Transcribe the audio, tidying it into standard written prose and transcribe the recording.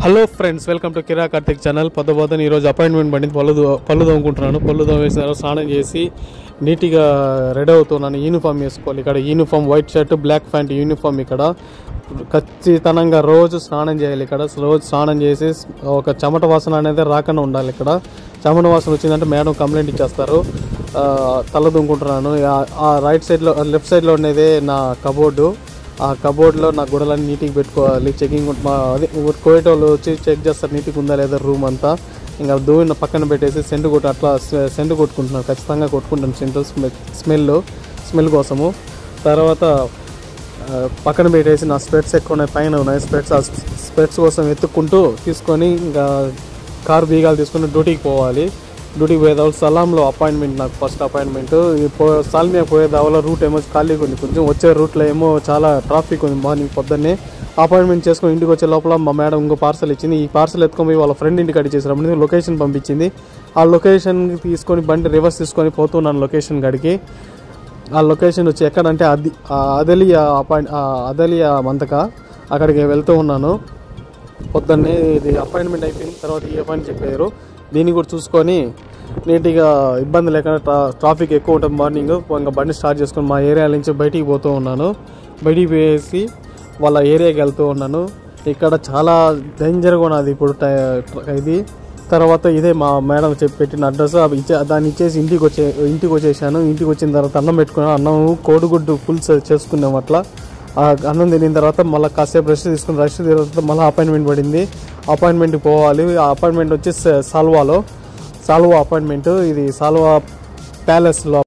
Hello friends, welcome to Kira Karthik channel. పొద్దున ఈరోజు appointment పడింది. పళ్ళు తోముకుంటున్నాను. పళ్ళు తోమేసిన తర్వాత స్నానం చేసి నీట్గా రెడీ అవుతున్నాను. యూనిఫామ్ వేసుకోవాలి. ఇక్కడ uniform white shirt black pant uniform. ఇక్కడ ఖచ్చితంగా రోజు స్నానం చేయాలి. ఇక్కడ రోజు స్నానం చేసి ఒక చెమట వాసన అనేది రాకుండా ఉండాలి. ఇక్కడ చెమట వాసన వచ్చిందంటే మేడం కంప్లైంట్ ఇచ్చేస్తారు. తల దుంకుంటున్నాను. ఆ రైట్ సైడ్లో లెఫ్ట్ సైడ్లో ఉండేదే నా కబోర్డు. ఆ కబోర్డ్లో నా గుడలన్నీ నీట్గా పెట్టుకోవాలి. చెకింగ్ అదే కోవిడ్ వాళ్ళు వచ్చి చెక్ చేస్తారు నీట్గా ఉందా లేదా రూమ్ అంతా. ఇంకా దూవిన పక్కన పెట్టేసి సెంటు కొట్టుకుంటున్నాను. ఖచ్చితంగా కొట్టుకుంటాను సెంటు స్మెల్ కోసము. తర్వాత పక్కన పెట్టేసి నా స్పెట్స్ ఎక్కువ ఉన్నాయి, పైన ఉన్నాయి స్పెట్స్ కోసం ఎత్తుక్కుంటూ తీసుకొని ఇంకా కారు బీగాలు తీసుకొని డ్యూటీకి పోవాలి. డ్యూటీకి పోయేదావాలి. సలాంలో అపాయింట్మెంట్, నాకు ఫస్ట్ అపాయింట్మెంట్. సాల్మియా పోయేదావలో రూట్ ఏమో ఖాళీగా ఉంది. కొంచెం వచ్చే రూట్లో ఏమో చాలా ట్రాఫిక్ ఉంది. మార్నింగ్ పొద్దున్నే అపాయింట్మెంట్ చేసుకొని ఇంటికి వచ్చే లోపల మా మేడం ఇంకో పార్సల్ ఇచ్చింది. ఈ పార్సల్ ఎత్తుకొని వాళ్ళ ఫ్రెండ్ ఇంటికి అడిగేసినప్పుడు లొకేషన్ పంపించింది. ఆ లొకేషన్ తీసుకొని బండి రివర్స్ తీసుకొని పోతున్నాను లొకేషన్ కాడికి. ఆ లొకేషన్ వచ్చి ఎక్కడంటే అదలియా మంతక, అక్కడికి వెళ్తూ ఉన్నాను. పొద్దున్నే ఇది అపాయింట్మెంట్ అయిపోయిన తర్వాత ఈ అపాయింట్ చెప్పారు. దీన్ని కూడా చూసుకొని నీట్గా ఇబ్బంది లేకుండా, ట్రాఫిక్ ఎక్కువ ఉంటుంది మార్నింగ్. ఇంకా బండి స్టార్ట్ చేసుకొని మా ఏరియా నుంచి బయటికి పోతూ ఉన్నాను. బయటికి పోయేసి వాళ్ళ ఏరియాకి వెళ్తూ ఉన్నాను. ఇక్కడ చాలా డేంజర్గా ఉన్నది ఇప్పుడు ఇది. తర్వాత ఇదే మా మేడం పెట్టిన అడ్రస్. దాన్ని ఇచ్చేసి ఇంటికి వచ్చేసాను. ఇంటికి వచ్చిన తర్వాత అన్నం పెట్టుకున్నాను. అన్నం కోడిగుడ్డు పులుసు చేసుకున్నాం. అట్లా అన్నం తినిన తర్వాత మళ్ళీ కాసేపు రెస్ట్ తీసుకుని తర్వాత మళ్ళీ అపాయింట్మెంట్ పడింది. అపాయింట్మెంట్కి పోవాలి. ఆ అపాయింట్మెంట్ వచ్చి సాల్వా అపాయింట్మెంట్. ఇది సాల్వా ప్యాలెస్లో